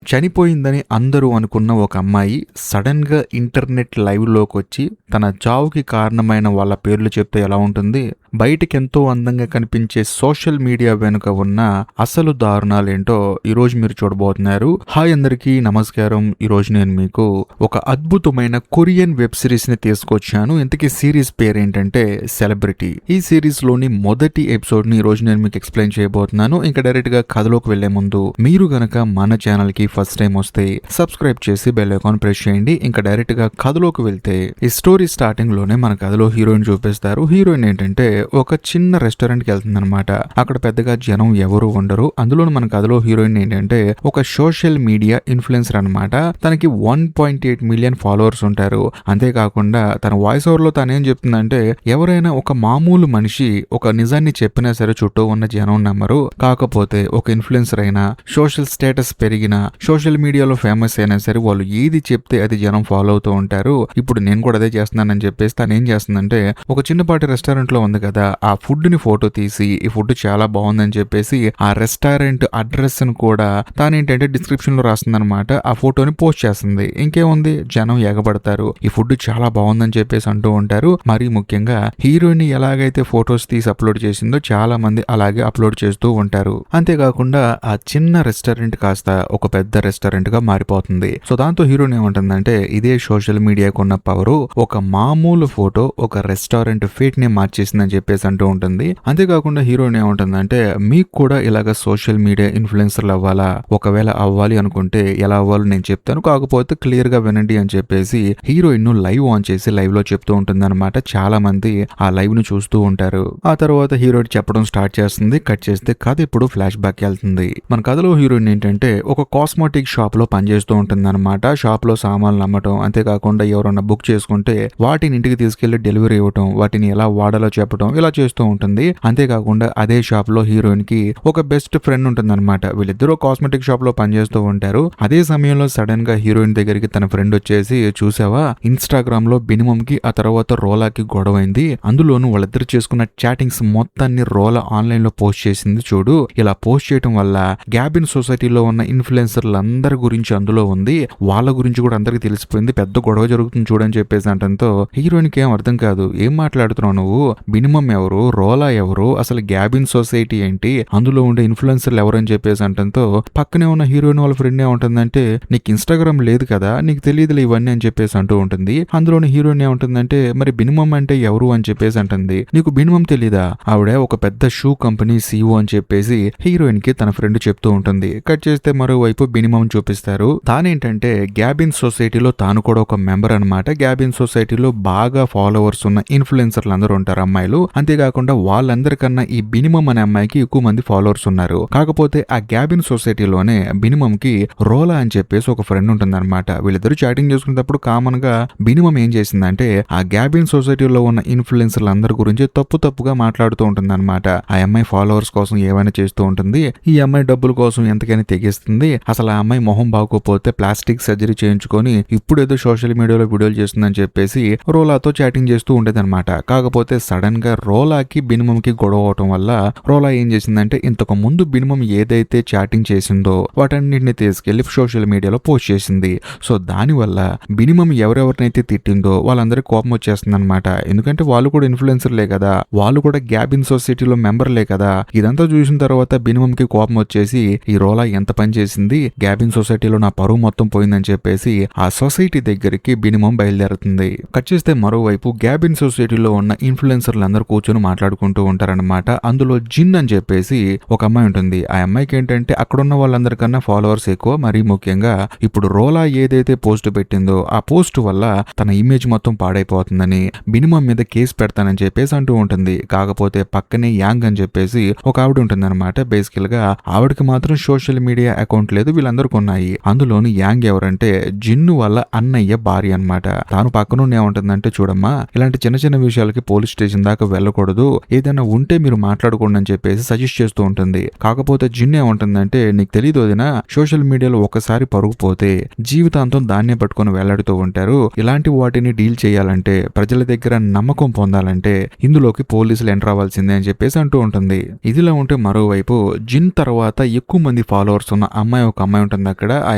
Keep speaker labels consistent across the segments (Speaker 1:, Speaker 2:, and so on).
Speaker 1: చనిపోయిందని అందరూ అనుకున్న ఒక అమ్మాయి సడన్‌గా ఇంటర్నెట్ లైవ్‌లోకొచ్చి తన చావుకి కారణమైన వాళ్ళ పేర్లు చెప్తే ఎలా ఉంటుంది? బయటికెంతో అందంగా కనిపించే సోషల్ మీడియా వెనుక ఉన్న అసలు దారుణాలేంటో ఈరోజు మీరు చూడబోతున్నారు. హాయ్ అందరికీ నమస్కారం. ఈరోజు నేను మీకు ఒక అద్భుతమైన కొరియన్ వెబ్ సిరీస్‌ని తీసుకొచ్చాను. ఇంతకీ సిరీస్ పేరేంటంటే 'సెలబ్రిటీ'. ఈ సిరీస్‌లోని మొదటి ఎపిసోడ్‌ని ఈరోజు నేను మీకు ఎక్స్‌ప్లెయిన్ చేయబోతున్నాను. ఇంకా డైరెక్ట్‌గా కథలోకి వెళ్లే ముందు మీరు గనక మన ఛానల్‌కి ఫస్ట్ టైం వస్తే సబ్స్క్రైబ్ చేసి బెల్ ఐకాన్ ప్రెస్ చేయండి. ఇంకా డైరెక్ట్‌గా కథలోకి వెళ్తే ఈ స్టోరీ స్టార్టింగ్ లోనే మన కథలో హీరోయిన్ చూపిస్తారు. హీరోయిన్ ఏంటంటే ఒక చిన్న రెస్టారెంట్‌కి వెళ్తుందన్నమాట. అక్కడ పెద్దగా జనం ఎవరు ఉండరు. అందులోను మన కథలో హీరోయిన్ ఏంటంటే ఒక సోషల్ మీడియా ఇన్ఫ్లుయెన్సర్ అన్నమాట. తనకి 1.8 మిలియన్ ఫాలోవర్స్ ఉంటారు. అంతేకాకుండా తన వాయిస్ ఓవర్ లో తనేం చెప్తుందంటే ఎవరైనా ఒక మామూలు మనిషి ఒక నిజాన్ని చెప్పినా సరే చుట్టూ ఉన్న జనం నమ్మరు. కాకపోతే ఒక ఇన్ఫ్లుయెన్సర్ అయినా సోషల్ స్టేటస్ పెరిగినా సోషల్ మీడియాలో ఫేమస్ అయినా సరే వాళ్ళు ఏది చెప్తే అది జనం ఫాలో అవుతూ ఉంటారు. ఇప్పుడు నేను కూడా అదే చేస్తున్నానని చెప్పేసి తను ఏం చేస్తుందంటే ఒక చిన్నపాటి రెస్టారెంట్ లో ఉంది కదా, ఆ ఫుడ్ ని ఫోటో తీసి ఈ ఫుడ్ చాలా బాగుందని చెప్పేసి ఆ రెస్టారెంట్ అడ్రస్ ని కూడా తానేంటంటే డిస్క్రిప్షన్ లో రాస్తుందన్నమాట. ఆ ఫోటోని పోస్ట్ చేస్తుంది. ఇంకేముంది, జనం ఎగబడతారు. ఈ ఫుడ్ చాలా బాగుందని చెప్పేసి అంటూ ఉంటారు. మరీ ముఖ్యంగా హీరోయిన్ ఎలాగైతే ఫొటోస్ తీసి అప్లోడ్ చేసిందో చాలా మంది అలాగే అప్లోడ్ చేస్తూ ఉంటారు. అంతేకాకుండా ఆ చిన్న రెస్టారెంట్ కాస్త ఒక పెద్ద రెస్టారెంట్ గా మారిపోతుంది. సో దాంతో హీరోయిన్ ఏమంటుందంటే ఇదే సోషల్ మీడియాకు ఉన్న పవర్, ఒక మామూలు ఫోటో ఒక రెస్టారెంట్ ఫేట్ ని మార్చేసిందని చెప్పేసి అంటూ ఉంటుంది. అంతేకాకుండా హీరోయిన్ ఏమంటుందంటే మీకు కూడా ఇలాగ సోషల్ మీడియా ఇన్ఫ్లుయెన్సర్లు అవ్వాలా? ఒకవేళ అవ్వాలి అనుకుంటే ఎలా అవ్వాలో నేను చెప్తాను, కాకపోతే క్లియర్ గా వినండి అని చెప్పేసి హీరోయిన్ ను లైవ్ ఆన్ చేసి లైవ్ లో చెప్తూ ఉంటుంది అనమాట. చాలా మంది ఆ లైవ్ ను చూస్తూ ఉంటారు. ఆ తర్వాత హీరోయిన్ చెప్పడం స్టార్ట్ చేస్తుంది. కట్ చేస్తే కథ ఇప్పుడు ఫ్లాష్ బ్యాక్ వెళ్తుంది. మన కథలో హీరోయిన్ ఏంటంటే ఒక కాస్మెటిక్ షాప్ లో పనిచేస్తూ ఉంటుంది అనమాట. షాప్ లో సామాన్లు అమ్మటం, అంతేకాకుండా ఎవరన్నా బుక్ చేసుకుంటే వాటిని ఇంటికి తీసుకెళ్లి డెలివరీ ఇవ్వటం, వాటిని ఎలా వాడాలో చెప్పడం, ఇలా చేస్తూ ఉంటుంది. అంతేకాకుండా అదే షాప్ లో హీరోయిన్ కి ఒక బెస్ట్ ఫ్రెండ్ ఉంటుంది అనమాట. వీళ్ళిద్దరూ కాస్మెటిక్ షాప్ లో పనిచేస్తూ ఉంటారు. అదే సమయంలో సడన్ గా హీరోయిన్ దగ్గరికి తన ఫ్రెండ్ వచ్చేసి చూసావా ఇన్స్టాగ్రామ్ లో బినిమం కి ఆ తర్వాత రోలాకి గొడవైంది, అందులోనూ వాళ్ళిద్దరు చేసుకున్న చాటింగ్స్ మొత్తాన్ని రోలా ఆన్లైన్ లో పోస్ట్ చేసింది చూడు. ఇలా పోస్ట్ చేయడం వల్ల గ్యాబిన్ సొసైటీలో ఉన్న ఇన్ఫ్లుయెన్సర్లు అందరి గురించి అందులో ఉంది, వాళ్ళ గురించి కూడా అందరికి తెలిసిపోయింది, పెద్ద గొడవ జరుగుతుంది చూడని చెప్పేసి అంటంతో హీరోయిన్ కి ఏం అర్థం కాదు. ఏం మాట్లాడుతున్నావు నువ్వు? బినిమం ఎవరు, రోలా ఎవరు, అసలు గ్యాబిన్ సొసైటీ ఏంటి, అందులో ఉండే ఇన్ఫ్లుయెన్సర్లు ఎవరు అని చెప్పేసి అంటంతో పక్కనే ఉన్న హీరోయిన్ వాళ్ళ ఫ్రెండ్ ఏముంటుందంటే నీకు ఇన్స్టాగ్రామ్ లేదు కదా, నీకు తెలియదులే ఇవన్నీ అని చెప్పేసి అంటూ ఉంటుంది. అందులోని హీరోయిన్ ఏముంటుందంటే మరి బినిమం అంటే ఎవరు అని చెప్పేసి అంటుంది. నీకు బినిమం తెలీదా? ఆవిడ ఒక పెద్ద షూ కంపెనీ CEO అని చెప్పేసి హీరోయిన్ కి తన ఫ్రెండ్ చెప్తూ ఉంటుంది. కట్ చేస్తే మరోవైపు బినిమం చూపిస్తారు. తానేంటంటే గ్యాబిన్ సొసైటీలో తాను కూడా ఒక మెంబర్ అనమాట. గ్యాబిన్ సొసైటీలో బాగా ఫాలోవర్స్ ఉన్న ఇన్ఫ్లుయెన్సర్లు అందరూ ఉంటారు, అమ్మాయిలు. అంతేకాకుండా వాళ్ళందరికన్నా ఈ బినిమం అనే అమ్మాయికి ఎక్కువ మంది ఫాలోవర్స్ ఉన్నారు. కాకపోతే ఆ గ్యాబిన్ సొసైటీలోనే బినిమం కి రోలా అని చెప్పేసి ఒక ఫ్రెండ్ ఉంటుంది అనమాట. వీళ్ళిద్దరు చాటింగ్ చేసుకునేటప్పుడు కామన్ గా బినిమం ఏం చేసిందంటే ఆ గ్యాబిన్ సొసైటీలో ఉన్న ఇన్ఫ్లుయెన్సర్లు అందరి గురించి తప్పుగా మాట్లాడుతూ ఉంటుంది అనమాట. ఆ అమ్మాయి ఫాలోవర్స్ కోసం ఏమైనా చేస్తూ ఉంటుంది, ఈ అమ్మాయి డబ్బుల కోసం ఎంతకైనా తెగిస్తుంది, అసలు ఆ అమ్మాయి మొహం బాగోకపోతే ప్లాస్టిక్ సర్జరీ చేయించుకొని ఇప్పుడు ఏదో సోషల్ మీడియాలో వీడియోలు చేస్తుందని చెప్పేసి రోలాతో చాటింగ్ చేస్తూ ఉండేదన్నమాట. కాకపోతే సడన్ గా రోలాకి బినిమం కి గొడవ అవటం వల్ల రోలా ఏం చేసిందంటే ఇంతకు ముందు బినిమం ఏదైతే చాటింగ్ చేసిందో వాటన్నిటిని తీసుకెళ్లి సోషల్ మీడియాలో పోస్ట్ చేసింది. సో దానివల్ల బినిమం ఎవరెవరినైతే తిట్టిందో వాళ్ళందరికీ కోపం వచ్చేస్తుంది అనమాట. ఎందుకంటే వాళ్ళు కూడా ఇన్ఫ్లుయెన్సర్లే కదా, వాళ్ళు కూడా గ్యాబిన్ సొసైటీలో మెంబర్లే కదా. ఇదంతా చూసిన తర్వాత బినిమం కి కోపం వచ్చేసి ఈ రోలా ఎంత పని చేసింది, గ్యాబిన్ సొసైటీలో నా పరువు మొత్తం పోయిందని చెప్పేసి ఆ సొసైటీ దగ్గరికి బినిమం బయలుదేరుతుంది. కట్ చేస్తే మరోవైపు గ్యాబిన్ సొసైటీలో ఉన్న ఇన్ఫ్లుయెన్సర్లు అందరూ కూర్చొని మాట్లాడుకుంటూ ఉంటారనమాట. అందులో జిన్ అని చెప్పేసి ఒక అమ్మాయి ఉంటుంది. ఆ అమ్మాయికి ఏంటంటే అక్కడున్న వాళ్ళందరికన్నా ఫాలోవర్స్ ఎక్కువ. మరీ ముఖ్యంగా ఇప్పుడు రోలా ఏదైతే పోస్ట్ పెట్టిందో ఆ పోస్ట్ వల్ల తన ఇమేజ్ మొత్తం పాడైపోతుందని బినిమం మీద కేసు పెడతానని చెప్పేసి అంటూ ఉంటుంది. కాకపోతే పక్కనే యాంగ్ అని చెప్పేసి ఒక ఆవిడ ఉంటుంది అనమాట. బేసికల్ గా ఆవిడకి మాత్రం సోషల్ మీడియా అకౌంట్ లేదు, వీళ్ళందరికీ ఉన్నాయి. అందులోని యాంగ్ ఎవరంటే జిన్ను వాళ్ళ అన్నయ్య భార్య అనమాట. తాను పక్కనుండి ఏముంటుందంటే చూడమ్మా ఇలాంటి చిన్న చిన్న విషయాలకి పోలీస్ స్టేషన్ దాకా వెళ్ళకూడదు, ఏదైనా ఉంటే మీరు మాట్లాడుకోండి అని చెప్పేసి సజెస్ట్ చేస్తూ ఉంటుంది. కాకపోతే జిన్ ఏమంటుందంటే, నీకు తెలియదు వదినా, సోషల్ మీడియాలో ఒకసారి పరుగు పోతే జీవితాంతం దాన్నే పట్టుకొని వెళ్లాడుతూ ఉంటారు. ఇలాంటి వాటిని డీల్ చేయాలంటే, ప్రజల దగ్గర నమ్మకం పొందాలంటే ఇందులోకి పోలీసులు ఎంటర్ అవ్వాల్సిందే అని చెప్పేసి అంటూ ఉంటుంది. ఇదిలా ఉంటే మరోవైపు జిన్ తర్వాత ఎక్కువ మంది ఫాలోవర్స్ ఉన్న ఒక అమ్మాయి ఉంటుంది అక్కడ. ఆ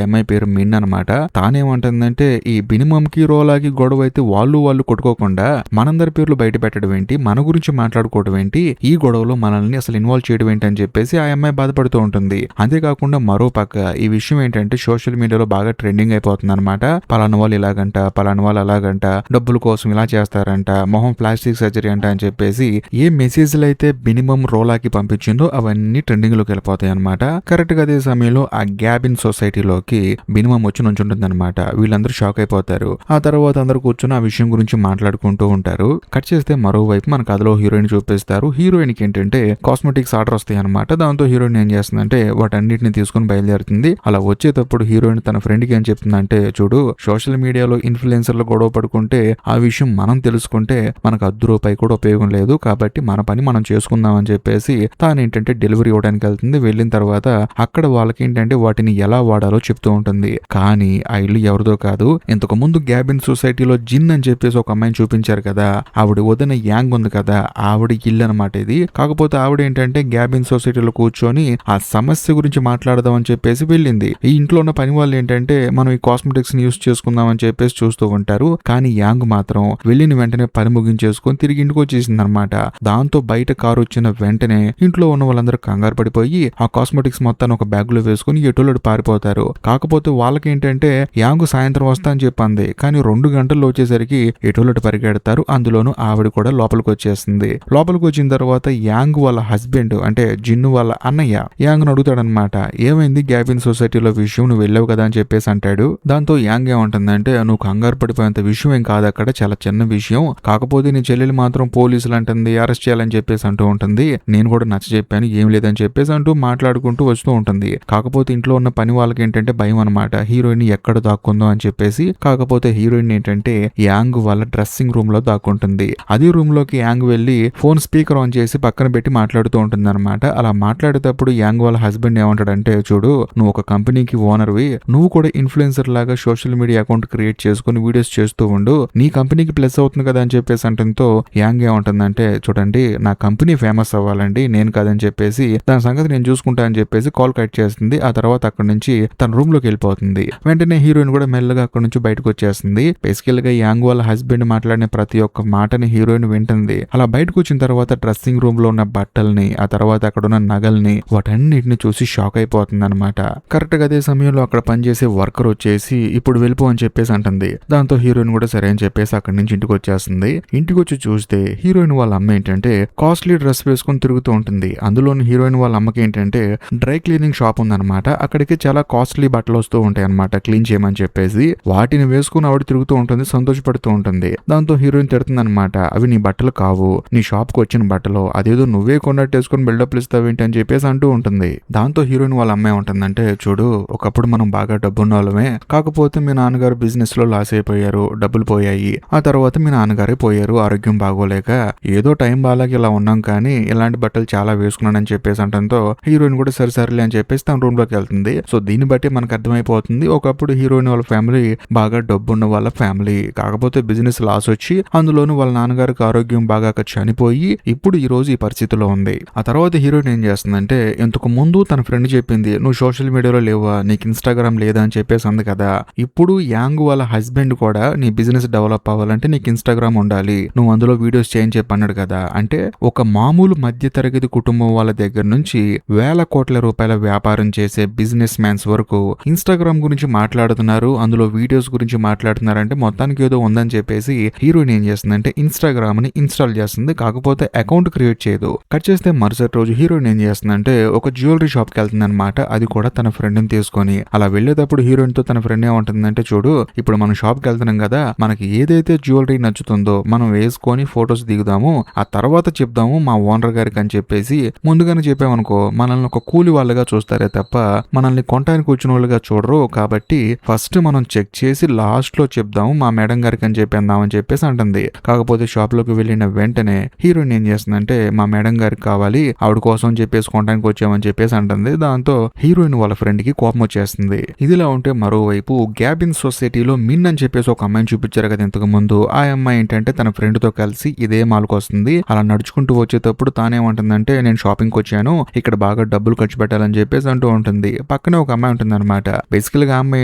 Speaker 1: అమ్మాయి పేరు మిన్ అనమాట. తానేమంటుందంటే, ఈ బినిమం కి రోలాకి గొడవ అయితే వాళ్ళు కొట్టుకోకుండా మనందరి పేర్లు బయట పెట్టడం ఏంటి, మన గురించి మాట్లాడుకోవడం ఏంటి, ఈ గొడవలో మనల్ని అసలు ఇన్వాల్వ్ చేయడం ఏంటి అని చెప్పేసి ఆ అమ్మాయి బాధపడుతూ ఉంటుంది. అంతేకాకుండా మరో పక్క ఈ విషయం ఏంటంటే సోషల్ మీడియాలో బాగా ట్రెండింగ్ అయిపోతుంది అనమాట. పలానా వాళ్ళు ఇలాగంట, పలానా వాళ్ళు అలాగంట, డబ్బుల కోసం ఇలా చేస్తారంట, మొహం ప్లాస్టిక్ సర్జరీ అంట అని చెప్పేసి ఏ మెసేజ్లు అయితే మినిమం రోలాకి పంపించిందో అవన్నీ ట్రెండింగ్ లోకి వెళ్ళిపోతాయి అనమాట. కరెక్ట్ గా అదే సమయంలో ఆ గ్యాబిన్ సొసైటీలోకి మినిమం వచ్చి నుంచుంటుంది అనమాట. వీళ్ళందరూ షాక్ అయిపోతారు. ఆ తర్వాత అందరూ కూర్చొని ఆ విషయం గురించి మాట్లాడుకుంటూ ఉంటారు. కట్ చేస్తే మరోవైపు మన కథలో హీరోయిన్ చూపిస్తారు. హీరోయిన్ కి ఏంటంటే కాస్మెటిక్స్ ఆర్డర్ వస్తాయి అనమాట. దాంతో హీరోయిన్ ఏం చేస్తుందంటే వాటన్నిటిని తీసుకుని బయలుదేరుతుంది. అలా వచ్చేటప్పుడు హీరోయిన్ తన ఫ్రెండ్ కి ఏం చెప్తుందంటే, చూడు, సోషల్ మీడియాలో ఇన్ఫ్లుయెన్సర్లు గొడవ పడుకుంటే ఆ విషయం మనం తెలుసుకుంటే మనకు ₹10 కూడా ఉపయోగం లేదు, కాబట్టి మన పని మనం చేసుకుందాం అని చెప్పేసి తాను ఏంటంటే డెలివరీ ఇవ్వడానికి వెళ్తుంది. వెళ్ళిన తర్వాత అక్కడ వాళ్ళకి ఏంటంటే వాటిని ఎలా వాడాలో చెప్తూ ఉంటుంది. కానీ ఆ ఇల్లు ఎవరిదో కాదు, ఇంతకు ముందు గ్యాబిన్ సొసైటీలో జిన్ అని చెప్పేసి ఒక అమ్మాయిని చూపించారు కదా, ఆవిడ వదిన యాంగ్ ఉంది కదా, ఆవిడ ఇల్లు అనమాట ఇది. కాకపోతే ఆవిడ ఏంటంటే గ్యాబిన్ సొసైటీలో కూర్చొని ఆ సమస్య గురించి మాట్లాడదాం అని చెప్పేసి వెళ్ళింది. ఈ ఇంట్లో ఉన్న పని వాళ్ళు ఏంటంటే మనం ఈ కాస్మెటిక్స్ ని యూస్ చేసుకుందాం అని చెప్పేసి చూస్తూ ఉంటారు. కానీ యాంగ్ మాత్రం వెళ్ళిన వెంటనే పని ముగించేసుకొని తిరిగి ఇంటికి వచ్చేసింది అనమాట. దాంతో బయట కారు వచ్చిన వెంటనే ఇంట్లో ఉన్న వాళ్ళందరూ కంగారు పడిపోయి ఆ కాస్మెటిక్స్ మొత్తాన్ని ఒక బ్యాగ్ లో వేసుకుని ఎటోళ్ళు పారిపోతారు. కాకపోతే వాళ్ళకి ఏంటంటే యాంగ్ సాయంత్రం వస్తా అని చెప్పింది. కానీ 2 గంటల్లో వచ్చేసరికి ఎటోళ్ళు పరిగెడతారు. అందులోనూ ఆవిడ కూడా లోపలికి వచ్చేస్తుంది. లోపలికి వచ్చిన తర్వాత యాంగ్ వాళ్ళ హస్బెండ్ అంటే జిన్ను వాళ్ళ అన్నయ్య యాంగ్ అడుగుతాడనమాట, ఏమైంది గ్యాబిన్ సొసైటీలో విషయం, నువ్వు వెళ్ళావు కదా అని చెప్పేసి అంటాడు. దాంతో యాంగ్ ఏమంటుందంటే, నువ్వు కంగారు పడిపోయేంత విషయం ఏం కాదు, అక్కడ చాలా చిన్న విషయం, కాకపోతే నీ చెల్లెలు మాత్రం పోలీసులు అంటుంది అరెస్ట్ చేయాలని చెప్పేసి అంటూ ఉంటుంది. నేను కూడా నచ్చ చెప్పాను, ఏం లేదని చెప్పేసి అంటూ మాట్లాడుకుంటూ వస్తూ ఉంటుంది. కాకపోతే ఇంట్లో ఉన్న పని వాళ్ళకి ఏంటంటే భయం అనమాట, హీరోయిన్ ఎక్కడ దాక్కుందో అని చెప్పేసి. కాకపోతే హీరోయిన్ ఏంటంటే యాంగ్ వాళ్ళ డ్రెస్సింగ్ రూమ్ లో దాక్కుంటుంది. అదే రూమ్ లోకి యాంగ్ వెళ్లి ఫోన్ స్పీకర్ ఆన్ చేసి పక్కన పెట్టి మాట్లాడుతూ ఉంటుంది అనమాట. అలా మాట్లాడేటప్పుడు యాంగ్ వాళ్ళ హస్బెండ్ ఏమంటాడంటే, చూడు, నువ్వు ఒక కంపెనీకి ఓనర్వి, నువ్వు కూడా ఇన్ఫ్లుయెన్సర్ లాగా సోషల్ మీడియా అకౌంట్ క్రియేట్ చేసుకుని వీడియోస్ చేస్తూ ఉండు, నీ కంపెనీకి ప్లస్ అవుతుంది కదా అని చెప్పేసి అంటంతో యాంగ్ ఏమంటుందంటే, చూడండి, నా కంపెనీ ఫేమస్ అవ్వాలండి, నేను కాదని చెప్పేసి దాని సంగతి నేను చూసుకుంటా అని చెప్పేసి కాల్ కట్ చేస్తుంది. ఆ తర్వాత అక్కడి నుంచి తన రూమ్ లోకి వెళ్ళిపోతుంది. వెంటనే హీరోయిన్ కూడా మెల్లగా అక్కడి నుంచి బయటకు వచ్చేస్తుంది. బేసికల్ గా యాంగ్ వాళ్ళ హస్బెండ్ మాట్లాడిన ప్రతి ఒక్క మాటని హీరోయిన్ వింటుంది. అలా బయటకు వచ్చిన తర్వాత డ్రెస్సింగ్ రూమ్ లో ఉన్న బట్టల్ని, ఆ తర్వాత అక్కడ ఉన్న నగల్ని, వాటన్నిటిని చూసి షాక్ అయిపోతుంది అనమాట. కరెక్ట్ గా అదే సమయంలో అక్కడ పనిచేసే వర్కర్ వచ్చేసి ఇప్పుడు వెళ్ళిపో అని చెప్పేసి అంటుంది. దాంతో హీరోయిన్ కూడా సరే అని చెప్పేసి అక్కడి నుంచి ఇంటికి వచ్చేస్తుంది. ఇంటికి వచ్చి చూస్తే హీరోయిన్ వాళ్ళ అమ్మ ఏంటంటే కాస్ట్లీ డ్రెస్ వేసుకుని తిరుగుతూ ఉంటుంది. అందులోని హీరోయిన్ వాళ్ళ అమ్మకి ఏంటంటే డ్రై క్లీనింగ్ షాప్ ఉందన్నమాట. అక్కడికి చాలా కాస్ట్లీ బట్టలు వస్తూ ఉంటాయి అనమాట, క్లీన్ చేయమని చెప్పేసి. వాటిని వేసుకుని ఆవిడ తిరుగుతూ ఉంటుంది, సంతోషపడుతూ ఉంటుంది. దాంతో హీరోయిన్ తిడుతుంది అనమాట, అవి నీ బట్టలు కావు, నీ షాప్ కు వచ్చిన బట్టలు, అదేదో నువ్వే కొన్నట్టు వేసుకుని బిల్డప్లు ఇస్తావేంటి అని చెప్పేసి అంటూ ఉంటుంది. దాంతో హీరోయిన్ వాళ్ళ అమ్మాయి ఉంటుందంటే, చూడు, ఒకప్పుడు మనం బాగా డబ్బున్న వాళ్ళమే, కాకపోతే మీ నాన్నగారు బిజినెస్ లో లాస్ అయిపోయారు, డబ్బులు పోయాయి. ఆ తర్వాత మీ నాన్నగారే పోయారు ఆరోగ్యం బాగోలేక, ఏదో టైం బాగాలేక ఇలా ఉన్నాం, కానీ ఇలాంటి బట్టలు చాలా వేసుకున్నానని చెప్పేసి అంటంతో హీరోయిన్ కూడా సరిసరిలే అని చెప్పేసి తన రూమ్ లోకి వెళ్తుంది. సో దీన్ని బట్టి మనకు అర్థమైపోతుంది, ఒకప్పుడు హీరోయిన్ వాళ్ళ ఫ్యామిలీ బాగా డబ్బున్న వాళ్ళ ఫ్యామిలీ, కాకపోతే బిజినెస్ లాస్ వచ్చి అందులోనూ వాళ్ళ నాన్నగారికి ఆరోగ్యం బాగా చనిపోయి ఇప్పుడు ఈ రోజు ఈ పరిస్థితిలో ఉంది. ఆ తర్వాత హీరోయిన్ ఏం చేస్తుందంటే, ఇంతకు ముందు తన ఫ్రెండ్ చెప్పింది, నువ్వు సోషల్ మీడియాలో లేవా, నీకు ఇన్స్టాగ్రామ్ లేదా అని చెప్పేసి అంది కదా, ఇప్పుడు యాంగ్ వాళ్ళ హస్బెండ్ కూడా నీ బిజినెస్ డెవలప్ అవ్వాలంటే నీకు ఇన్స్టాగ్రామ్ ఉండాలి, నువ్వు అందులో వీడియోస్ చేయని చెప్పి అన్నాడు కదా. అంటే ఒక మామూలు మధ్య తరగతి కుటుంబం వాళ్ళ దగ్గర నుంచి వేల కోట్ల రూపాయల వ్యాపారం చేసే బిజినెస్ మ్యాన్స్ వరకు ఇన్స్టాగ్రామ్ గురించి మాట్లాడుతున్నారు, అందులో వీడియోస్ గురించి మాట్లాడుతున్నారంటే మొత్తానికి ఏదో ఉందని చెప్పేసి హీరోయిన్ ఏం చేస్తుందంటే ఇన్స్టాగ్రామ్ ని ఇన్స్టాల్ చేస్తుంది. కాకపోతే అకౌంట్ క్రియేట్ చేయదు. కట్ చేస్తే మరుసటి రోజు హీరోయిన్ ఏం చేస్తుందంటే ఒక జ్యువెలరీ షాప్ కి వెళ్తుంది అనమాట. అది కూడా తన ఫ్రెండ్ ని తీసుకొని. అలా వెళ్లేటప్పుడు హీరోయిన్ తో తన ఫ్రెండ్ ఏమంటుందంటే, చూడు, ఇప్పుడు మనం షాప్ కి వెళ్తున్నాం కదా, మనకి ఏదైతే జ్యువెలరీ నచ్చుతుందో మనం వేసుకొని ఫొటోస్ దిగుదాము, ఆ తర్వాత చెప్దాము మా ఓనర్ గారికి అని చెప్పేసి ముందుగానే చెప్పామనుకో మనల్ని ఒక కూలి వాళ్ళగా చూస్తారే తప్ప మనల్ని కొనడానికి వచ్చిన వాళ్ళుగా చూడరు, కాబట్టి ఫస్ట్ మనం చెక్ చేసి లాస్ట్ లో చెప్దాము మా మేడం గారికి అని చెప్పేద్దామని చెప్పేసి అంటుంది. కాకపోతే షాప్ లోకి వెళ్ళిన వెంటనే హీరోయిన్ ఏం చేస్తుందంటే మా మేడం గారికి కావాలి, ఆవిడ కోసం చెప్పేసి కొనడానికి వచ్చామని చెప్పేసి అంటుంది. దాంతో హీరోయిన్ వాళ్ళ ఫ్రెండ్ కి కోపం వచ్చేస్తుంది. ఇదిలా ఉంటే మరోవైపు గ్యాబిన్ సొసైటీలో మిన్ అని చెప్పేసి ఒక అమ్మాయిని చూపించారు కదా ఇంతకు ముందు. ఆ అమ్మాయి ఏంటంటే తన ఫ్రెండ్ తో కలిసి ఇదే మాల్కి వస్తుంది. అలా నడుచుకుంటూ వచ్చేటప్పుడు తానేమంటుందంటే నేను షాపింగ్ కి వచ్చాను, ఇక్కడ బాగా డబ్బులు ఖర్చు పెట్టాలని చెప్పేసి అంటూ ఉంటుంది. పక్కనే ఒక అమ్మాయి ఉంటుంది అనమాట. బేసికల్ గా అమ్మాయి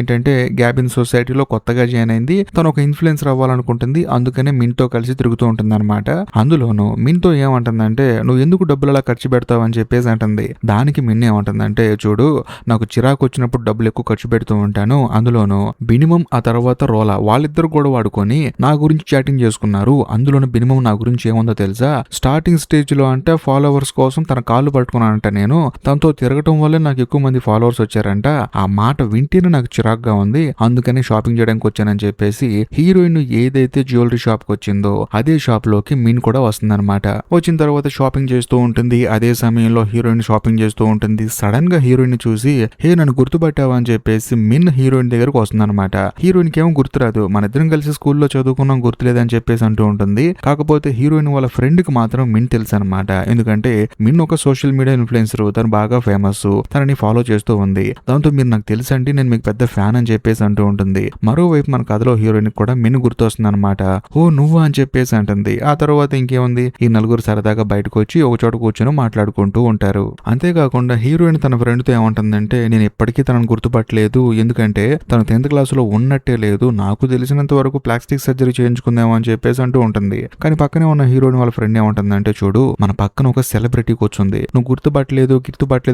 Speaker 1: ఏంటంటే గ్యాబిన్ సొసైటీలో కొత్తగా జాయిన్ అయింది. తను ఒక ఇన్ఫ్లుయెన్సర్ అవ్వాలనుకుంటుంది. అందుకనే మిన్ తో కలిసి తిరుగుతూ ఉంటుంది అనమాట. అందులోను మిన్ తో ఏమంటుందంటే నువ్వు ఎందుకు డబ్బులు అలా ఖర్చు పెడతావు అని చెప్పేసి అంటుంది. దానికి మిన్ ఏమంటుందంటే చూడు, నాకు చిరాకు వచ్చినప్పుడు డబ్బులు ఎక్కువ ఖర్చు పెడుతూ ఉంటాను. అందులోను బినిమం ఆ తర్వాత రోలా వాళ్ళిద్దరు కూడా వాడుకొని నా గురించి చాటింగ్ చేసుకున్నారు. అందులోను బినిమం నా గురించి ఏముందో తెలుసా, స్టార్టింగ్ స్టేజ్ లో అంటే ఫాలోవర్స్ కోసం తన కాళ్ళు పట్టుకున్నానంట. నేను తనతో తిరగటం వల్లే నాకు ఎక్కువ మంది ఫాలోవర్స్ వచ్చారంట. ఆ మాట వింటేనే నాకు చిరాగ్గా ఉంది, అందుకని షాపింగ్ చేయడానికి వచ్చానని చెప్పేసి హీరోయిన్ ఏదైతే జ్యువెలరీ షాప్ కి వచ్చిందో అదే షాప్ లోకి మిన్ కూడా వస్తుందన్నమాట. వచ్చిన తర్వాత షాపింగ్ చేస్తూ ఉంటుంది. అదే సమయంలో హీరోయిన్ షాపింగ్ చేస్తూ ఉంటుంది. సడన్ గా హీరోయిన్ చూసి హే నన్ను గుర్తుపట్టావా అని చెప్పేసి మిన్ హీరోయిన్ దగ్గరకు వస్తుందన్నమాట. హీరోయిన్ కి ఏమో గుర్తురాదు, మన ఇద్దరం కలిసి స్కూల్లో చదువుకున్నాం గుర్తులేదని చెప్పేసి అంటూ ఉంటుంది. కాకపోతే హీరోయిన్ వాళ్ళ ఫ్రెండ్ కి మాత్రం మిన్ తెలుసు అనమాట. ఎందుకంటే మిన్ ఒక సోషల్ మీడియా ఇన్ఫ్లుయెన్సర్, తను బాగా ఫేమస్, తనని ఫాలో చేస్తూ ఉంది. దాంతో మీరు నాకు తెలుసండి, నేను మీకు పెద్ద ఫ్యాన్ అని చెప్పేసి అంటూ ఉంటుంది. మరోవైపు మన కథలో హీరోయిన్ కూడా మిన్ గుర్తొస్తుంది అనమాట. ఓ నువ్వా అని చెప్పేసి అంటుంది. ఆ తర్వాత ఇంకేముంది, ఈ నలుగురు సరదాగా బయటకు వచ్చి ఒక చోట కూర్చొని మాట్లాడుకుంటూ ఉంటారు. అంతేకాకుండా హీరోయిన్ తన ఫ్రెండ్ తో ఏమంటుందంటే నేను ఎప్పటికీ తనను గుర్తుపట్టలేదు, ఎందుకంటే తను 10th క్లాసులో ఉన్నట్టే లేదు, నాకు తెలిసినంత వరకు ప్లాస్టిక్ సర్జరీ చేయించుకుందామో అని చెప్పేసి అంటూ ఉంటుంది. కానీ పక్కనే ఉన్న హీరోయిన్ వాళ్ళ ఫ్రెండ్ ఏమంటుందంటే చూడు, మన పక్కన ఒక సెలబ్రిటీ కూర్చుంది, నువ్వు గుర్తుపట్టలేదు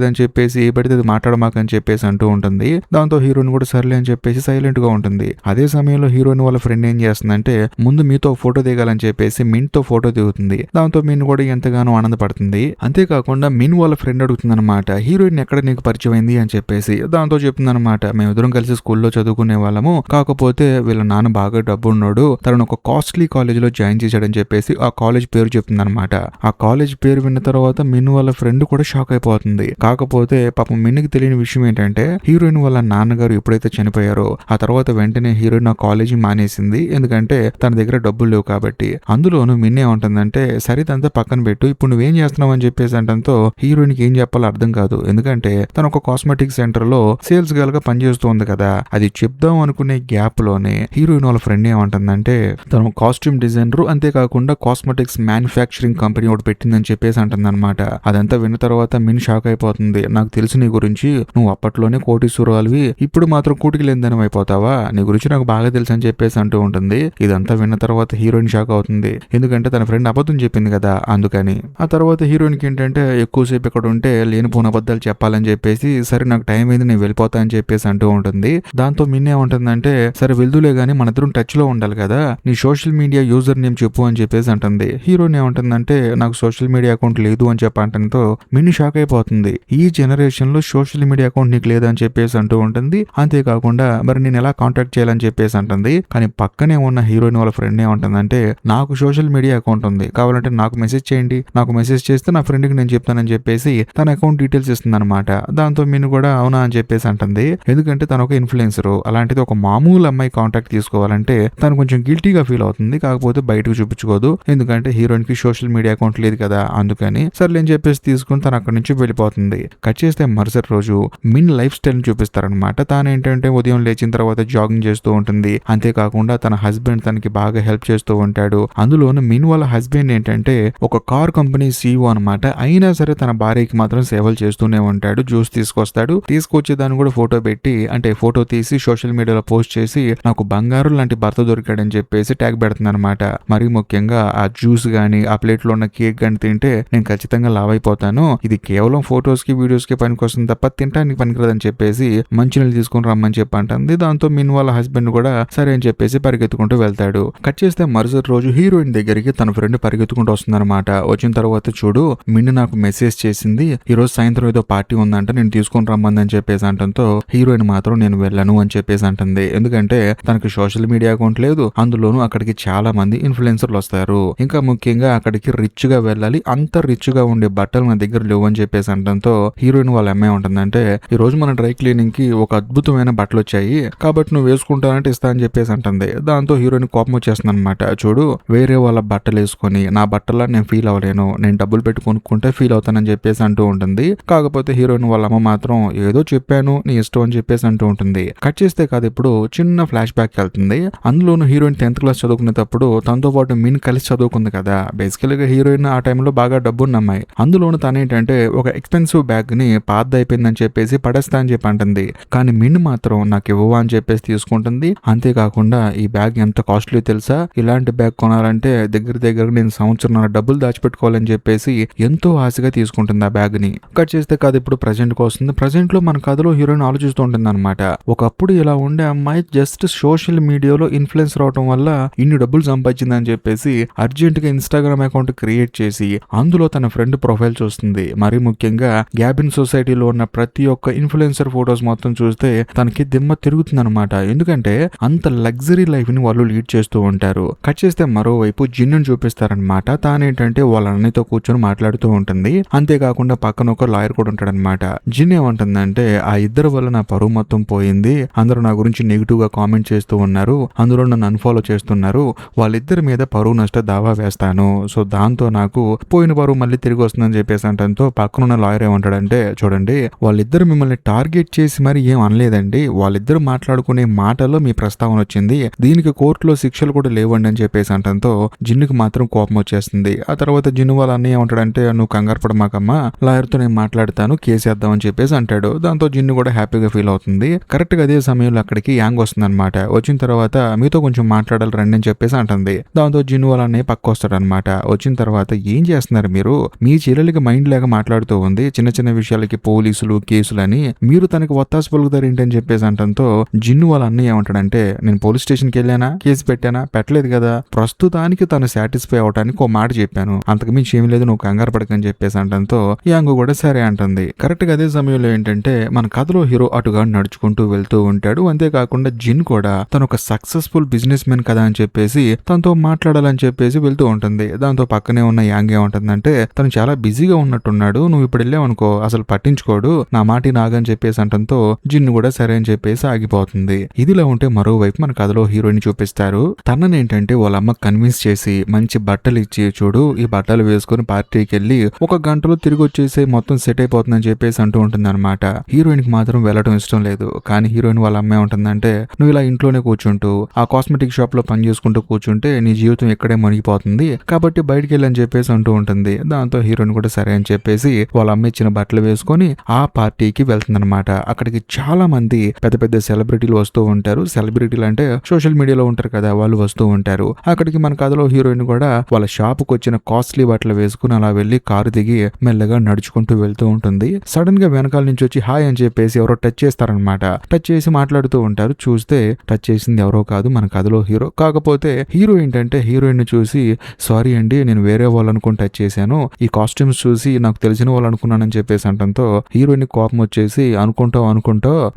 Speaker 1: అని చెప్పేసి ఏ పడితే అది మాట్లాడమాకని చెప్పేసి అంటూ ఉంటుంది. దాంతో హీరోయిన్ కూడా సర్లే అని చెప్పేసి సైలెంట్ గా ఉంటుంది. అదే సమయంలో హీరోయిన్ వాళ్ళ ఫ్రెండ్ ఏం చేస్తుందంటే ముందు మీతో ఫోటో దిగాలని చెప్పేసి మిన్ తో ఫోటో దిగుతుంది. దాంతో మిన్ కూడా ఎంతగానో ఆనందపడుతుంది. అంతేకాకుండా మిన్ వాళ్ళ ఫ్రెండ్ అడుగుతుంది అనమాట, హీరోయిన్ ఎక్కడ నీకు పరిచయం అయింది అని చెప్పేసి. దాంతో చెప్తుంది అనమాట, మేమిద్దరం కలిసి స్కూల్లో చదువుకునే వాళ్ళము, కాకపోతే వీళ్ళ నాన్న బాగా డబ్బు ఉన్నాడు, తనను ఒక కాస్ట్లీ కాలేజ్ లో జాయిన్ చేశాడని చెప్పేసి ఆ కాలేజ్ పేరు చెప్తుంది అనమాట. ఆ కాలేజ్ పేరు విన్న తర్వాత మిన్ వాళ్ళ ఫ్రెండ్ కూడా షాక్ అయిపోతుంది. కాకపోతే పాపం మిన్కి తెలియని విషయం ఏంటంటే హీరోయిన్ వాళ్ళ నాన్నగారు ఎప్పుడైతే చనిపోయారో ఆ తర్వాత వెంటనే హీరోయిన్ ఆ కాలేజీ మానేసింది, ఎందుకంటే తన దగ్గర డబ్బులు లేవు కాబట్టి. అందులోనూ మిన్ ఏమంటుందంటే సరిదంతా పక్కన పెట్టు, ఇప్పుడు నువ్వేం చేస్తున్నావు అని చెప్పేసి అంటంతో హీరోయిన్ కి ఏం చెప్పాలో అర్థం కాదు. ఎందుకంటే తను ఒక కాస్మెటిక్ సెంటర్ లో సేల్స్ గర్ల్ గా పనిచేస్తూ ఉంది కదా. అది చెప్దాం అనుకునే గ్యాప్ లోనే హీరోయిన్ వాళ్ళ ఫ్రెండ్ ఏమంటుందంటే తను కాస్ట్యూమ్ డిజైనర్, అంతేకాకుండా కాస్మెటిక్స్ మ్యానుఫ్యాక్చరింగ్ కంపెనీ ఒకటి పెట్టిందని చెప్పేసి అంటుందన్నమాట. అదంతా విన్న తర్వాత మిన్ షాక్ అయిపోతుంది. నాకు తెలుసు నీ గురించి, నువ్వు అప్పట్లోనే కోటీశ్వరాలివి, ఇప్పుడు మాత్రం కూటికి లేనిదని అయిపోతావా, నీ గురించి నాకు బాగా తెలుసు అని చెప్పేసి అంటూ ఉంటుంది. ఇదంతా విన్న తర్వాత హీరోయిన్ షాక్ అవుతుంది, ఎందుకంటే తన ఫ్రెండ్ అబద్ధం చెప్పింది కదా అందుకని. ఆ తర్వాత హీరోయిన్ కి ఏంటంటే ఎక్కువసేపు ఇక్కడ ఉంటే లేనిపోని అబద్ధాలు చెప్పాలని చెప్పేసి సరే నాకు టైం అయింది నేను వెళ్ళిపోతా అని చెప్పేసి అంటూ ఉంటుంది. దాంతో మిన్ ఏమంటుందంటే సరే వెళ్దులే గానీ మన ఇద్దరం టచ్ లో ఉండాలి కదా, నీ సోషల్ మీడియా యూజర్ నేమ్ చెప్పు అని చెప్పేసి అంటుంది. హీరోయిన్ ఏమంటుందంటే నాకు సోషల్ మీడియా అకౌంట్ లేదు అని చెప్పంటంతో మిన్ షాక్ అయిపోతుంది. ఈ జనరేషన్ లో సోషల్ మీడియా అకౌంట్ నీకు లేదని చెప్పేసి అంటూ ఉంటుంది. అంతేకాకుండా మరి నేను ఎలా కాంటాక్ట్ చేయాలని చెప్పేసి అంటుంది. కానీ పక్కనే ఉన్న హీరోయిన్ వాళ్ళ ఫ్రెండ్ ఏమంటుందంటే నాకు సోషల్ మీడియా అకౌంట్ ఉంది, కావాలంటే నాకు మెసేజ్ చేయండి, నాకు మెసేజ్ చేస్తే నా ఫ్రెండ్ కి నేను చెప్తానని చెప్పేసి తన అకౌంట్ డీటెయిల్స్ ఇస్తుంది అనమాట. దాంతో మిన్ కూడా అవునా అని చెప్పేసి అంటుంది. ఎందుకంటే తను ఒక ఇన్ఫ్లుయెన్సర్, అలాంటిది ఒక మామూలు అమ్మాయి కాంటాక్ట్ తీసుకోవాలంటే తను కొంచెం గిల్టీగా ఫీల్ అవుతుంది. కాకపోతే బయటకు చూపించుకోదు, ఎందుకంటే హీరోయిన్ కి సోషల్ మీడియా అకౌంట్ లేదు కదా అందుకని. సర్లే అని చెప్పేసి తీసుకుని తను అక్కడి నుంచి వెళ్ళిపోతుంది. కట్ చేస్తే మరుసటి రోజు మిన్ లైఫ్ స్టైల్ ని చూపిస్తారనమాట. తాను ఏంటంటే ఉదయం లేచిన తర్వాత జాగింగ్ చేస్తూ ఉంటుంది. అంతేకాకుండా తన హస్బెండ్ తనకి బాగా హెల్ప్ చేస్తూ ఉంటాడు. అందులోనూ మిన్ వాళ్ళ హస్బెండ్ ఏంటంటే ఒక కార్ కంపెనీ CEO అనమాట. అయినా సరే తన భార్యకి మాత్రం సేవలు చేస్తూనే ఉంటాడు. జ్యూస్ తీసుకొస్తాడు, తీసుకొచ్చేదాన్ని కూడా ఫోటో పెట్టి అంటే ఫోటో తీసి సోషల్ మీడియాలో పోస్ట్ చేసి నాకు బంగారు లాంటి భర్త దొరికాడని చెప్పేసి ట్యాగ్ పెడుతుంది అనమాట. మరీ ముఖ్యంగా ఆ జ్యూస్ గానీ ఆ ప్లేట్ లో ఉన్న కేక్ గాని తింటే నేను ఖచ్చితంగా లావ్ అయిపోతాను, ఇది కేవలం ఫోటోస్ కి వీడియోస్ కి పనికొస్తుంది తప్ప తింటానికి పనికిరాదని చెప్పేసి మంచినీళ్ళు తీసుకుని రమ్మని చెప్పి అంటుంది. దాంతో మిన్ వాళ్ళ హస్బెండ్ కూడా సరే అని చెప్పేసి పరిగెత్తుకుంటూ వెళ్తాడు. కట్ చేస్తే మరుసటి రోజు హీరోయిన్ దగ్గరికి తన ఫ్రెండ్ పరిగెత్తుకుంటూ వస్తుందన్నమాట. వచ్చిన తర్వాత చూడు మిన్ నాకు మెసేజ్ చేసింది, ఈ రోజు సాయంత్రం ఏదో పార్టీ ఉందంట నేను తీసుకుని రమ్మందని చెప్పేసి అంటంతో హీరోయిన్ మాత్రం నేను వెళ్ళను అని చెప్పేసి అంటుంది. ఎందుకంటే తనకి సోషల్ మీడియా అకౌంట్ లేదు, అందులోనూ అక్కడికి చాలా మంది ఇన్ఫ్లుయెన్సర్లు వస్తారు, ఇంకా ముఖ్యంగా అక్కడికి రిచ్ గా వెళ్ళాలి, అంత రిచ్ గా ఉండే బట్టలు మన దగ్గర లేవు అని చెప్పేసి అంటంతో హీరోయిన్ వాళ్ళ అమ్మాయి ఉంటుందంటే ఈ రోజు మన డ్రై క్లీనింగ్ కి ఒక అద్భుతమైన బట్టలు వచ్చాయి కాబట్టి నువ్వు వేసుకుంటానంటే ఇస్తా అని చెప్పేసి అంటుంది. దాంతో హీరోయిన్ కోపం వచ్చేస్తుంది అనమాట. చూడు వేరే వాళ్ళ బట్టలు బట్టలు వేసుకొని నా బట్టలా నేను ఫీల్ అవ్వలేను, నేను డబ్బులు పెట్టి కొనుక్కుంటే ఫీల్ అవుతానని చెప్పేసి అంటూ ఉంటుంది. కాకపోతే హీరోయిన్ వాళ్ళ అమ్మ మాత్రం ఏదో చెప్పాను నీ ఇష్టం అని చెప్పేసి అంటూ ఉంటుంది. కట్ చేస్తే కాదు ఇప్పుడు చిన్న ఫ్లాష్ బ్యాక్ వెళ్తుంది. అందులోను హీరోయిన్ 10th క్లాస్ చదువుకునేటప్పుడు తనతో పాటు మిన్ కలిసి చదువుకుంది కదా. బేసికల్గా హీరోయిన్ ఆ టైంలో బాగా డబ్బున్న అమ్మాయి. అందులోను తనేంటంటే ఒక ఎక్స్పెన్సివ్ బ్యాగ్ ని పాతదైపోయిందని చెప్పేసి పడేస్తా అని చెప్పి అంటుంది. కానీ మిన్ మాత్రం నాకు ఇవ్వవా అని చెప్పేసి తీసుకుంటుంది. అంతేకాకుండా ఈ బ్యాగ్ ఎంత కాస్ట్లీ తెలుసా, ఇలాంటి బ్యాగ్ కొనాలంటే దగ్గర నేను సంవత్సరం డబ్బులు దాచిపెట్టుకోవాలని చెప్పేసి ఎంతో ఆశగా తీసుకుంటుంది ఆ బ్యాగ్ ని. కట్ చేస్తే కాదు ఇప్పుడు ప్రజెంట్ కి వస్తుంది. ప్రజెంట్ లో మన కథలో హీరోయిన్ ఆలోచిస్తూ ఉంటుంది అనమాట. ఒకప్పుడు ఇలా ఉండే అమ్మాయి జస్ట్ సోషల్ మీడియాలో ఇన్ఫ్లుయెన్సర్ అవడం వల్ల ఇన్ని డబ్బులు సంపాదించిందని చెప్పేసి అర్జెంట్ గా ఇన్స్టాగ్రామ్ అకౌంట్ క్రియేట్ చేసి అందులో తన ఫ్రెండ్ ప్రొఫైల్ చూస్తుంది. మరీ ముఖ్యంగా గ్యాబిన్ సొసైటీలో ఉన్న ప్రతి ఒక్క ఇన్ఫ్లుయెన్సర్ ఫొటోస్ మొత్తం చూస్తే తనకి దిమ్మ తిరుగుతుంది అనమాట. ఎందుకంటే అంత లగ్జరీ లైఫ్ ని వాళ్ళు లీడ్ చేస్తూ ఉంటారు. కట్ చేస్తే మరోవైపు జిన్నుని చూపిస్తారనమాట. తానేంటంటే వాళ్ళ అన్నయ్యతో కూర్చొని మాట్లాడుతూ ఉంటుంది. అంతేకాకుండా పక్కన ఒక లాయర్ కూడా ఉంటాడనమాట. జిన్ ఏమంటుందంటే ఆ ఇద్దరు వల్ల నా పరువు మొత్తం పోయింది, అందరూ నా గురించి నెగిటివ్ గా కామెంట్ చేస్తూ ఉన్నారు, అందులో నన్ను అన్ఫాలో చేస్తున్నారు, వాళ్ళిద్దరి మీద పరువు నష్ట దావా వేస్తాను, సో దాంతో నాకు పోయిన పరువు మళ్ళీ తిరిగి వస్తుందని చెప్పేసి అంటంతో పక్కనున్న లాయర్ ఏమంటాడంటే చూడండి వాళ్ళిద్దరు మిమ్మల్ని టార్గెట్ చేసి మరి ఏం అనలేదండి, వాళ్ళిద్దరు మాట్లాడుకునే మాటల్లో మీ ప్రస్తావన వచ్చింది, దీనికి కోర్టులో శిక్షలు కూడా లేవండి అని చెప్పేసి అంటంతో జిన్నుకి మాత్రం కోపం వచ్చేస్తుంది. ఆ తర్వాత జిన్ను వాళ్ళ అన్నయ్య ఏమంటాడంటే నువ్వు కంగారు పడమాకమ్మా, లాయర్ తో నేను మాట్లాడతాను, కేసు వేద్దాం అని చెప్పేసి అంటాడు. దాంతో జిన్ను కూడా హ్యాపీగా ఫీల్ అవుతుంది. కరెక్ట్ గా అదే సమయంలో అక్కడికి యాంగ్ వస్తుంది అనమాట. వచ్చిన తర్వాత మీతో కొంచెం మాట్లాడాలి రండి అని చెప్పేసి అంటుంది. దాంతో జిన్ను వాళ్ళ అన్నయ్య పక్క వస్తాడనమాట. వచ్చిన తర్వాత ఏం చేస్తున్నారు మీరు, మీ చెల్లెలకి మైండ్ లేక మాట్లాడుతూ ఉంది, చిన్న చిన్న విషయాలకి పోలీసులు కేసులు అని మీరు తనకి ఒత్తాసు పలుకుతారు ఏంటని చెప్పేసి అంటంతో జిన్ను వాళ్ళ అన్నయ్య ఏమంటాడంటే నేను పోలీస్ స్టేషన్కి వెళ్ళానా, కేసు పెట్టానా, పెట్టలేదు కదా, ప్రస్తుతానికి తను సాటిస్ఫై అవడానికి ఒక మాట చెప్పాను, అంతకు మించి ఏమి లేదు, నువ్వు కంగారు పడకని చెప్పేసి అంటంతో యాంగు కూడా సరే అంటుంది. కరెక్ట్ గా అదే సమయంలో ఏంటంటే మన కథలో హీరో అటుగా నడుచుకుంటూ వెళ్తూ ఉంటాడు. అంతేకాకుండా జిన్ కూడా తను ఒక సక్సెస్ఫుల్ బిజినెస్ మెన్ కదా అని చెప్పేసి తనతో మాట్లాడాలని చెప్పేసి వెళ్తూ ఉంటుంది. దాంతో పక్కనే ఉన్న యాంగ్ ఏమంటుందంటే తను చాలా బిజీగా ఉన్నట్టున్నాడు, నువ్వు ఇప్పుడు వెళ్ళావనుకో అసలు పట్టించుకోడు, నా మాటి నాగని చెప్పేసి అంటంతో జిన్ కూడా సరే అని చెప్పేసి ఆగిపోతుంది. ఇదిలా ఉంటే మరోవైపు మన కథలో హీరోయిన్ చూపిస్తారు. తననేంటంటే వాళ్ళ అమ్మ కన్విన్స్ చేసి మంచి బట్టలు ఇచ్చి చూడు ఈ బట్టలు వేసుకుని పార్టీకి వెళ్ళి ఒక గంటలో తిరిగి వచ్చేసి మొత్తం సెట్ అయిపోతుందని చెప్పేసి అంటూ ఉంటుంది అనమాట. హీరోయిన్ కి మాత్రం వెళ్ళడం ఇష్టం లేదు. కానీ హీరోయిన్ వాళ్ళ అమ్మాయి ఉంటుందంటే నువ్వు ఇలా ఇంట్లోనే కూర్చుంటూ ఆ కాస్మెటిక్ షాప్ లో పని చేసుకుంటూ కూర్చుంటే నీ జీవితం ఇక్కడే మునిగిపోతుంది, కాబట్టి బయటికి వెళ్ళని చెప్పేసి అంటూ ఉంటుంది. దాంతో హీరోయిన్ కూడా సరే అని చెప్పేసి వాళ్ళ అమ్మ ఇచ్చిన బట్టలు వేసుకొని ఆ పార్టీకి వెళ్తుందన్నమాట. అక్కడికి చాలా మంది పెద్ద పెద్ద సెలబ్రిటీలు వస్తూ ఉంటారు. సెలబ్రిటీలు అంటే సోషల్ మీడియాలో ఉంటారు కదా, వాళ్ళు వస్తూ ఉంటారు. అక్కడికి మన కథలో హీరోయిన్ కూడా వాళ్ళ షాపుకి వచ్చిన కాస్ట్లీ బట్టలు వేసుకుని అలా వెళ్లి కారు దిగి మెల్లగా నడుచుకుంటూ వెళ్తూ ఉంటుంది. సడన్ గా వెనకాల నుంచి వచ్చి హాయ్ అని చెప్పేసి ఎవరో టచ్ చేస్తారనమాట. టచ్ చేసి మాట్లాడుతూ ఉంటారు. చూస్తే టచ్ చేసింది ఎవరో కాదు మన కథలో హీరో. కాకపోతే హీరో ఏంటంటే హీరోయిన్ చూసి సారీ అండి నేను వేరే వాళ్ళు అనుకుని టచ్ చేశాను, ఈ కాస్ట్యూమ్స్ చూసి నాకు తెలిసిన వాళ్ళు అనుకున్నానని చెప్పేసి అంటంతో హీరోయిన్ కోపం వచ్చేసి అనుకుంటావు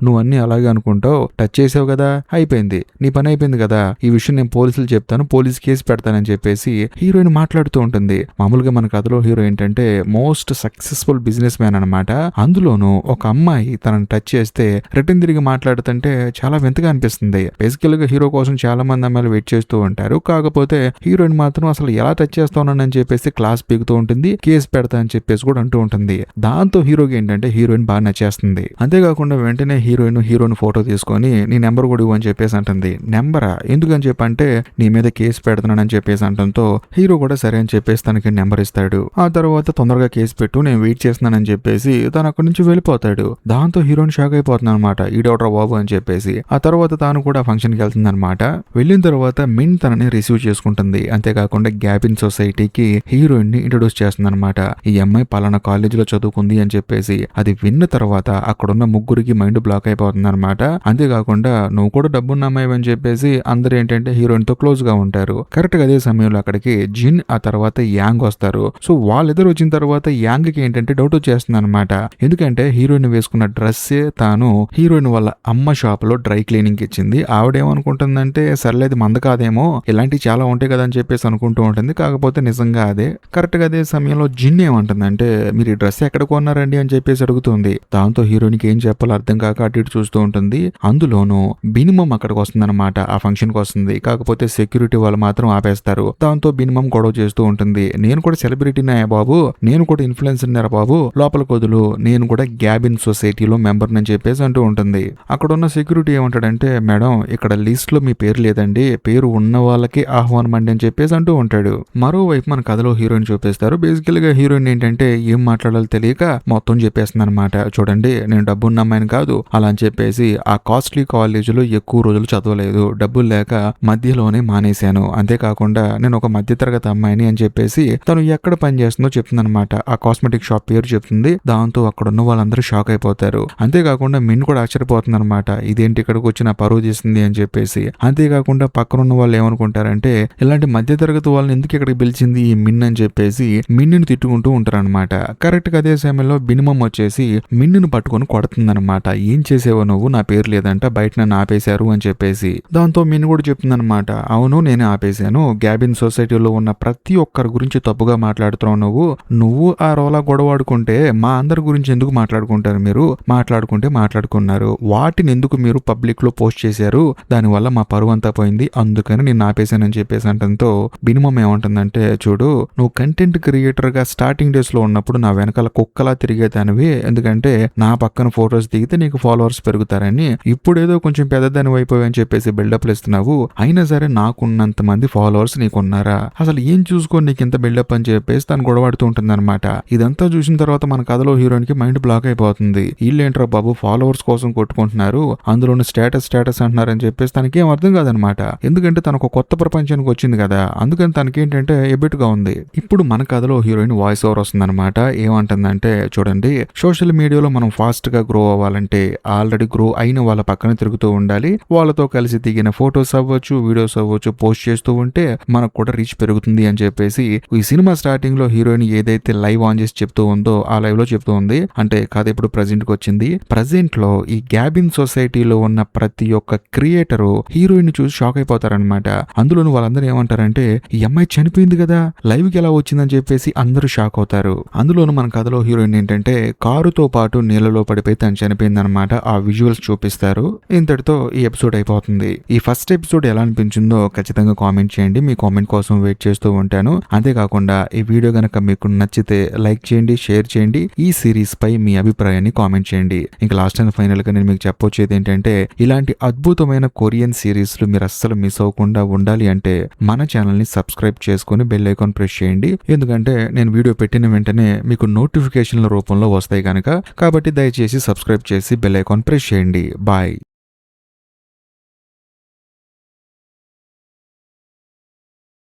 Speaker 1: నువ్వు అన్ని అలాగే అనుకుంటావు, టచ్ చేసావు కదా అయిపోయింది, నీ పని అయిపోయింది కదా, ఈ విషయం నేను పోలీసులు చెప్తాను, పోలీస్ కేసు పెడతానని చెప్పేసి హీరోయిన్ మాట్లాడుతూ ఉంటుంది. మామూలుగా మన కథలో హీరో ఏంటంటే మోస్ట్ సక్సెస్ఫుల్ బిజినెస్ మ్యాన్ అనమాట. అందులోనూ ఒక అమ్మాయి తనని టచ్ చేస్తే రిటర్న్ తిరిగి మాట్లాడుతుంటే చాలా వింతగా అనిపిస్తుంది. బేసికల్ గా హీరో కోసం చాలా మంది అమ్మాయిలు వెయిట్ చేస్తూ ఉంటారు. కాకపోతే హీరోయిన్ మాత్రం అసలు ఎలా టచ్ చేస్తానని చెప్పేసి క్లాస్ పీకుతూ ఉంటుంది, కేసు పెడతా అని చెప్పేసి కూడా అంటూ ఉంటుంది. దాంతో హీరోకి ఏంటంటే హీరోయిన్ బాగా నచ్చేస్తుంది. అంతేకాకుండా వెంటనే హీరోయిన్ ఫోటో తీసుకొని నీ నెంబర్ కూడా ఇవ్వు అని చెప్పేసి అంటుంది. నెంబరా ఎందుకని చెప్పంటే నీ మీద కేసు పెడుతున్నానని చెప్పేసి అంటంతో హీరో కూడా సరే అని చెప్పేసి తనకి నెంబర్ ఇస్తాడు. ఆ తర్వాత తొందరగా కేసు పెట్టు నేను వెయిట్ చేస్తున్నానని చెప్పేసి తను అక్కడి నుంచి వెళ్ళిపోతాడు. దాంతో హీరోయిన్ షాక్ అయిపోతుంది అనమాట, ఈడోడ్రా బాబు అని చెప్పేసి. ఆ తర్వాత తాను కూడా ఫంక్షన్ కి వెళ్తుంది అనమాట. వెళ్ళిన తర్వాత మిన్ తనని రిసీవ్ చేసుకుంటుంది. అంతేకాకుండా గ్యాబిన్ సొసైటీకి హీరోయిన్ ని ఇంట్రొడ్యూస్ చేస్తుంది అనమాట. ఈ అమ్మాయి పలానా కాలేజీలో చదువుకుంది అని చెప్పేసి. అది విన్న తర్వాత అక్కడున్న ముగ్గురికి మైండ్ బ్లాక్ అయిపోతుంది అనమాట. అంతేకాకుండా నువ్వు కూడా డబ్బున్న అమ్మాయి అని చెప్పేసి అందరూ ఏంటంటే హీరోయిన్ తో క్లోజ్ గా ఉంటారు. కరెక్ట్ గా అదే సమయంలో అక్కడికి జిన్ ఆ తర్వాత యాంగ్ వస్తారు. సో వాళ్ళిద్దరు వచ్చిన తర్వాత యాంగ్ కి ఏంటంటే డౌట్ వచ్చేస్తుంది అనమాట. ఎందుకంటే హీరోయిన్ వేసుకున్న డ్రెస్సే తాను హీరోయిన్ వాళ్ళ అమ్మ షాప్ లో డ్రై క్లీనింగ్ ఇచ్చింది. ఆవిడేమనుకుంటుందంటే సర్లేదు మంద కాదేమో, ఇలాంటివి చాలా ఉంటాయి కదా అని చెప్పేసి అనుకుంటూ ఉంటుంది. కాకపోతే నిజంగా అదే. కరెక్ట్ గా అదే సమయంలో జిన్ ఏమంటుందంటే మీరు ఈ డ్రెస్ ఎక్కడ కొన్నారండి అని చెప్పేసి అడుగుతుంది. దాంతో హీరోయిన్ కి ఏం చెప్పాలో అర్థం కాక అటు ఇటు చూస్తూ ఉంటుంది. అందులోనూ మినిమం అక్కడికి వస్తుంది అనమాట, ఆ ఫంక్షన్ కి వస్తుంది. కాకపోతే సెక్యూరిటీ వాళ్ళు మాత్రం ఆపేస్తారు. దాంతో మినిమం గొడవ చేస్తూ ఉంటుంది. నేను కూడా సెలబ్రిటీనే బాబు, నేను కూడా ఇన్ఫ్లుయెన్సర్ బాబు, లోపల కొదులు, నేను కూడా గ్యాబిన్ సొసైటీలో మెంబర్ అని చెప్పేసి అంటూ ఉంటుంది. అక్కడ ఉన్న సెక్యూరిటీ ఏమంటాడంటే, మేడం ఇక్కడ లిస్ట్ లో మీ పేరు లేదండి, పేరు ఉన్న వాళ్ళకి ఆహ్వానం అండి అని చెప్పేసి అంటూ ఉంటాడు. మరోవైపు మన కథలో హీరోయిన్ చూపిస్తారు. బేసికల్ గా హీరోయిన్ ఏంటంటే ఏం మాట్లాడాలో తెలియక మొత్తం చెప్పేస్తుంది అనమాట. చూడండి నేను డబ్బున్న అమ్మాయిని కాదు అలా అని చెప్పేసి ఆ కాస్ట్లీ కాలేజీలో ఎక్కువ రోజులు చదవలేదు, డబ్బులు లేక మధ్యలోనే మానేశాను, అంతేకాకుండా నేను ఒక మధ్యతరగతి అమ్మాయిని అని చెప్పేసి తను ఎక్కడ పని చేస్తుందో చెప్తుంది అనమాట. ఆ కాస్మెటిక్ షాప్ పేరు చెప్తుంది. దాంతో అక్కడ ఉన్న వాళ్ళందరూ షాక్ అయిపోతారు. అంతేకాకుండా మిన్ కూడా ఆశ్చర్యపోతుంది అనమాట. ఇదేంటి ఇక్కడికి వచ్చి నా పరువు తీస్తుంది అని చెప్పేసి. అంతేకాకుండా పక్కన ఉన్న వాళ్ళు ఏమనుకుంటారంటే ఇలాంటి మధ్యతరగతి వాళ్ళని ఎందుకు ఇక్కడికి పిలిచింది ఈ మిన్ అని చెప్పేసి మిన్నుని తిట్టుకుంటూ ఉంటారనమాట. కరెక్ట్ గా అదే సమయంలో బినిమం వచ్చేసి మిన్నును పట్టుకొని కొడుతుందనమాట. ఏం చేసేవో నువ్వు, నా పేరు లేదంట, బయట నన్ను ఆపేశారు అని చెప్పేసి. దాంతో మిన్ కూడా చెప్తుందనమాట, అవును నేనే ఆపేశాను, గ్యాబిన్ సొసైటీలో ఉన్న ప్రతి ఒక్కరి గురించి తప్పుగా మాట్లాడుతున్నావు నువ్వు ఆ రోలా గొడవాడుకుంటే మా అందరి గురించి ఎందుకు మాట్లాడుకుంటారు, మీరు మాట్లాడుకుంటే మాట్లాడుకున్నారు, వాటిని ఎందుకు మీరు పబ్లిక్ లో పోస్ట్ చేశారు, దానివల్ల మా పరువు అంతా పోయింది, అందుకని నేను ఆపేశానని చెప్పేసి అంటంతో బినిమం ఏమంటుందంటే, చూడు నువ్వు కంటెంట్ క్రియేటర్ గా స్టార్టింగ్ డేస్ లో ఉన్నప్పుడు నా వెనకాల కుక్కలా తిరిగేదానివి, ఎందుకంటే నా పక్కన ఫొటోస్ దిగితే నీకు ఫాలోవర్స్ పెరుగుతారని, ఇప్పుడేదో కొంచెం పెద్దదాని అయిపోయి అని చెప్పేసి బిల్డప్లు ఇస్తున్నావు, అయినా సరే నాకున్నంత మంది ఫాలోవర్స్ నీకున్నారా, అసలు ఏం చూసుకొని నీకు ఇంత బిల్డప్ అని చెప్పేసి తను గొడవాడుతూ ఉంటుంది అనమాట. ఇదంతా చూసిన తర్వాత మన కథలో హీరోయిన్ కి మైండ్ బ్లాక్ అయిపోతుంది. వీళ్ళేంట్రా బాబు ఫాలోవర్స్ కోసం కొట్టుకుంటున్నారు, అందులోని స్టేటస్ అంటున్నారని చెప్పేసి తనకి ఏం అర్థం కాదనమాట. ఎందుకంటే తనకు కొత్త ప్రపంచానికి వచ్చింది కదా, అందుకని తనకేంటంటే ఎబిట్గా ఉంది. ఇప్పుడు మన కథలో హీరోయిన్ వాయిస్ ఓవర్ వస్తుంది అనమాట. ఏమంటుందంటే, చూడండి సోషల్ మీడియాలో మనం ఫాస్ట్ గా గ్రో అవ్వాలంటే ఆల్రెడీ గ్రో అయిన వాళ్ళ పక్కన తిరుగుతూ ఉండాలి, వాళ్ళతో కలిసి దిగిన ఫొటోస్ అవ్వచ్చు, వీడియోస్ అవ్వచ్చు పోస్ట్ చేస్తూ ఉంటే మనకు కూడా రీచ్ పెరుగుతుంది అని చెప్పేసి ఈ సినిమా స్టార్టింగ్ లో హీరోయిన్ ఏదైతే లైవ్ ఆన్ చేసి చెప్తూ ఉందో ఆ లైవ్ లో చెప్తూ ఉంది. అంటే కథ ఇప్పుడు ప్రజెంట్ కి వచ్చింది. ప్రజెంట్ లో ఈ గ్యాబిన్ సొసైటీలో ఉన్న ప్రతి ఒక్క క్రియేటరు హీరోయిన్ చూసి షాక్ అయిపోతారనమాట. అందులోను వాళ్ళందరూ ఏమంటారంటే, ఈ అమ్మాయి చనిపోయింది కదా, లైవ్ కి ఎలా వచ్చిందని చెప్పేసి అందరూ షాక్ అవుతారు. అందులోను మన కథలో హీరోయిన్ ఏంటంటే కారుతో పాటు నీళ్ళలో పడిపోయి తను చనిపోయింది అనమాట. ఆ విజువల్స్ చూపిస్తారు. ఇంతటితో ఈ ఎపిసోడ్ అయిపోతుంది. ఈ ఫస్ట్ ఎపిసోడ్ ఎలా అనిపించిందో ఖచ్చితంగా కామెంట్ చేయండి. మీ కామెంట్ కోసం వెయిట్ చేస్తూ ఉంటాను. అంతేకాకుండా ఈ వీడియో గనక మీకు నచ్చితే లైక్ చేయండి, షేర్ చేయండి. ఈ సిరీస్ పై మీ అభిప్రాయాన్ని కామెంట్ చేయండి. ఇంకా లాస్ట్ అండ్ ఫైనల్ గా నేను మీకు చెప్పొచ్చేది ఏంటంటే, ఇలాంటి అద్భుతమైన కొరియన్ సిరీస్లు మీరు అస్సలు మిస్ అవ్వకుండా ఉండాలి అంటే మన ఛానల్ ని సబ్స్క్రైబ్ చేసుకుని బెల్ ఐకాన్ ప్రెస్ చేయండి. ఎందుకంటే నేను వీడియో పెట్టిన వెంటనే మీకు నోటిఫికేషన్ల రూపంలో వస్తాయి కనుక. కాబట్టి దయచేసి సబ్స్క్రైబ్ చేసి బెల్ ఐకాన్ ప్రెస్ చేయండి. బాయ్.